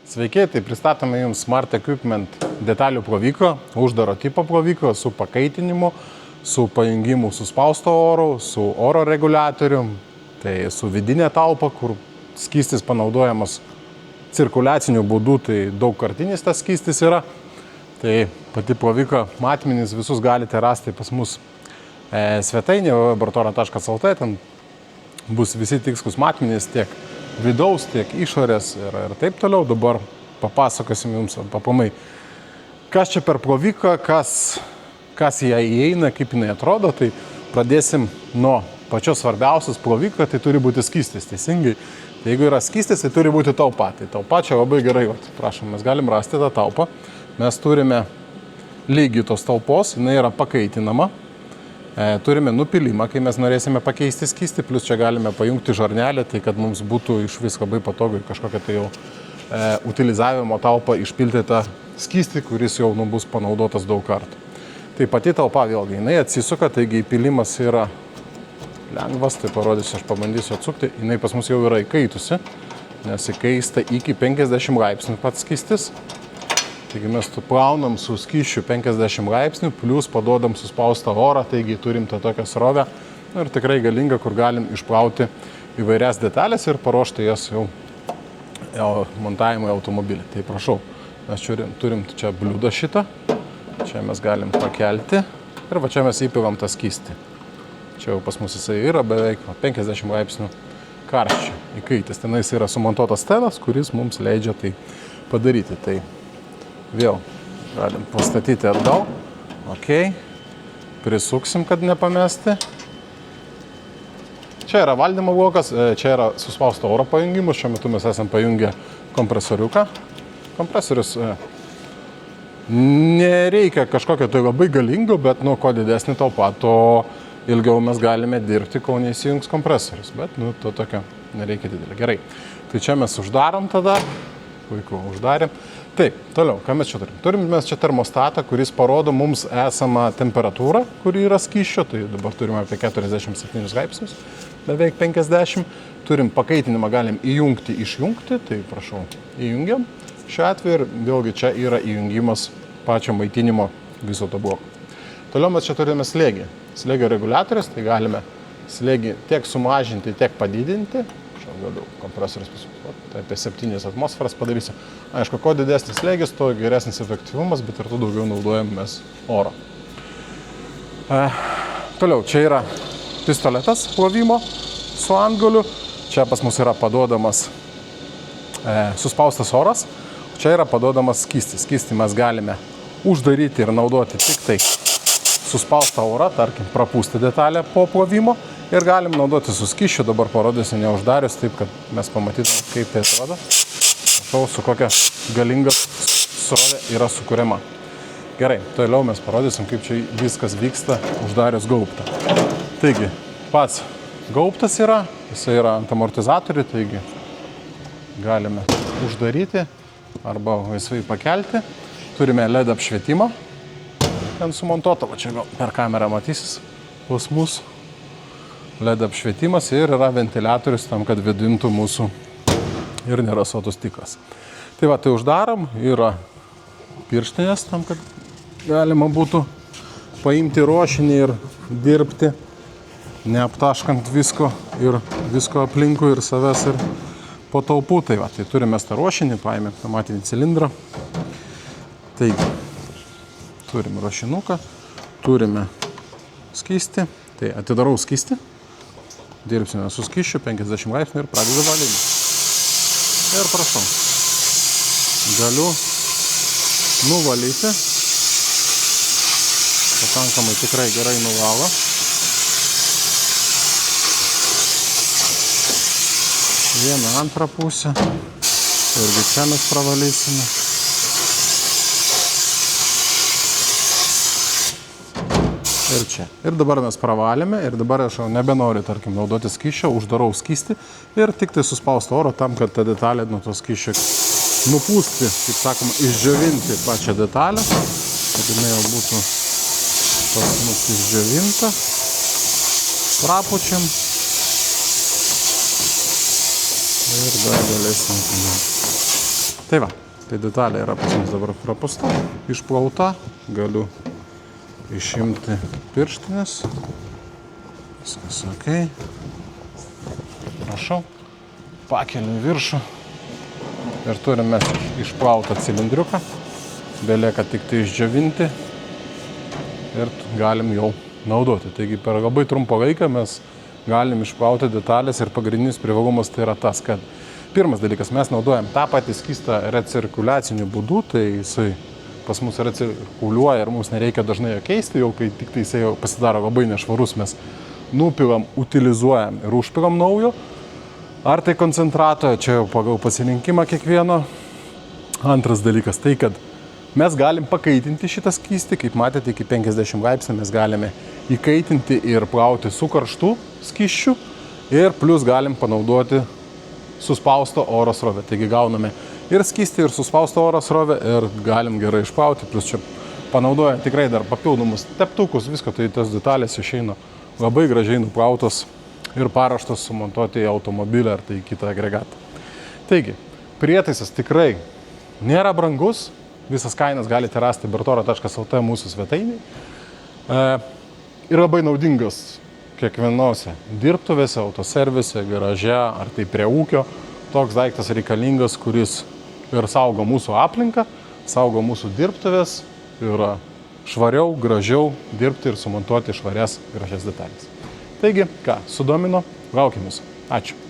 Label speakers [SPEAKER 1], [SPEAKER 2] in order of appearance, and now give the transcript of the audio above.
[SPEAKER 1] Sveiki, tai pristatome Jums Smart Equipment detalių ploviklą, uždaro tipo ploviklą su pakaitinimu, su pajungimu suspausto oru, su oro reguliatorium, tai su vidinė talpa, kur skystis panaudojamas cirkuliaciniu būdu, tai daugkartinis tas skystis yra. Tai pati plovykla matmenys visus galite rasti pas mus svetainėje bartora.lt, ten bus visi tikslus matmenys tiek vidaus, tiek išorės ir taip toliau. Dabar papasakosim Jums apamai, kas čia per plovyklą, kas ją įeina, kaip jinai atrodo. Tai pradėsim nuo pačios svarbiausios plovyklą, tai turi būti skystis, teisingai. Tai jeigu yra skystis, tai turi būti talpa. Tai talpa čia labai gerai, prašom, mes galim rasti tą talpą. Mes turime lygį tos talpos, jinai yra pakaitinama. Turime nupilimą, kai mes norėsime pakeisti skystį, plus čia galime pajungti žarnelę, tai kad mums būtų iš vis labai patogu kažkokią tai jau utilizavimo talpą išpilti tą skystį, kuris jau bus panaudotas daug kartų. Tai pati talpa vėlgi, jinai atsisuka, taigi įpilimas yra lengvas, tai parodysiu, aš pabandysiu atsukti, jinai pas mus jau yra įkaitusi, nes įkaista iki 50 laipsnių pats skystis. Taigi mes plaunam su skysčiu 50 laipsnių, plus paduodam suspaustą orą, taigi turim tą tokią srovę ir tikrai galinga, kur galim išplauti įvairias detalės ir paruošti jas jau montavimui automobilį. Tai prašau, mes turim čia bliūdą šitą, čia mes galim pakelti ir va čia mes įpilam tą skystį. Čia jau pas mus jisai yra beveik 50 laipsnių karščio įkaitis. Tenais yra sumontuotas stelas, kuris mums leidžia tai padaryti. Tai vėl galim pastatyti atgal. Ok. Prisuksim, kad nepamesti. Čia yra valdymo blokas, čia yra suspausto oro pajungimus. Šiuo metu mes esam pajungę kompresoriuką. Kompresorius nereikia kažkokio tai labai galingo, bet kuo didesnį talpą, to ilgiau mes galime dirbti, kol neįsijungs kompresorius. Bet to tokio nereikia didelio. Gerai. Tai čia mes uždarom tada. Puiku, uždarėm. Taip, toliau, ką mes čia turim? Turim mes čia termostatą, kuris parodo mums esamą temperatūrą, kuri yra skysčio, tai dabar turime apie 47 laipsnius, beveik 50. Turim pakaitinimą, galim įjungti, išjungti, tai prašau, įjungiam. Šiuo atveju ir vėlgi čia yra įjungimas pačio maitinimo viso to bloko. Toliau mes čia turime slėgį. Slėgio reguliatorius, tai galime slėgį tiek sumažinti, tiek padidinti. Galiu kompresorius pasukti, tai apie 7 atmosferas padarysiu. Aišku, kuo didesnis slėgis, tuo geresnis efektyvumas, bet ir tu daugiau naudojam mes oro. Toliau, čia yra pistoletas plovimo su antgaliu. Čia pas mus yra paduodamas suspaustas oras. Čia yra paduodamas skystis. Skystį mes galime uždaryti ir naudoti tik tai suspaustą orą, tarkim, prapūsti detalę po plovimo. Ir galim naudoti su skysčiu, dabar parodysiu neuždarius, taip kad mes pamatytume, kaip tai atrodo. Šau, su kokia galinga srovė yra sukuriama. Gerai, toliau mes parodysim, kaip čia viskas vyksta uždarius gaubtą. Taigi, pats gaubtas yra, jis yra ant amortizatorių, taigi galime uždaryti arba laisvai pakelti. Turime LED apšvietimą, ten sumontuota, va čia gal per kamerą matysis pas mus. LED apšvietimas ir yra ventiliatorius tam, kad vėdintų mūsų ir nerasotų stiklas. Tai va, tai uždarom, yra pirštinės tam, kad galima būtų paimti ruošinį ir dirbti, neaptaškant visko ir visko aplinkui ir savęs ir patalpų. Tai va, tai turime tą ruošinį, paėmė pneumatinį cilindrą. Taigi, turim ruošinuką, turime skystį, tai atidarau skystį. Dirbsime su skysčiu 50 laipsnių ir pradedu valymą. Ir prašau, galiu nuvalyti. Pakankamai tikrai gerai nuvalo. Vieną antrą pusę. Irgi čia mes pravalysime. Ir čia. Ir dabar mes pravalėme ir dabar aš jau nebenoriu, tarkim, naudoti skysčio, uždarau skystį ir tik tai suspausto oro tam, kad ta detalė nuo to skysčio nupūsti, kaip sakoma, išdžiovinti pačią detalę, kad jinai jau būtų pas mus išdžiovinta. Prapučiam ir dar galėsim Tai va, tai detalė yra pas mus dabar prapusta, išplauta, galiu išimti pirštinės. Viskas ok. Prašau, pakeliu į viršų ir turime išplautą cilindriuką. Belieka tik tai išdžiovinti ir galim jau naudoti. Taigi per labai trumpą laiką mes galim išplauti detalės ir pagrindinis privalumas tai yra tas, kad pirmas dalykas, mes naudojam tą patį skystą recirkuliaciniu būdu, tai jisai pas mus recirkuliuoja ir mums nereikia dažnai jo keisti, jau kai tik tai jisai jau pasidaro labai nešvarus, mes nupilam, utilizuojam ir užpilam naujo. Ar tai koncentrato, čia jau pagal pasirinkimą kiekvieno. Antras dalykas tai, kad mes galim pakaitinti šitą skystį, kaip matėte, iki 50 laipsnių mes galime įkaitinti ir plauti su karštu skysčiu ir plus galim panaudoti suspausto oro srovę. Taigi gauname ir skystį, ir suspausto oro srovę ir galim gerai išplauti, plus čia panaudoja tikrai dar papildomus teptukus, visko, tai tas detalės išeina labai gražiai nuplautos ir paruoštos sumontuoti į automobilį ar tai į kitą agregatą. Taigi, prietaisas tikrai nėra brangus, visas kainas galite rasti bertoro.lt mūsų svetainėje. Ir labai naudingas kiekvienose dirbtuvėse, autoservise, garaže ar tai prie ūkio. Toks daiktas reikalingas, kuris ir saugo mūsų aplinką, saugo mūsų dirbtuvės ir švariau, gražiau dirbti ir sumontuoti švarias, gražias detalės. Taigi, ką, sudomino, laukiam jūsų. Ačiū.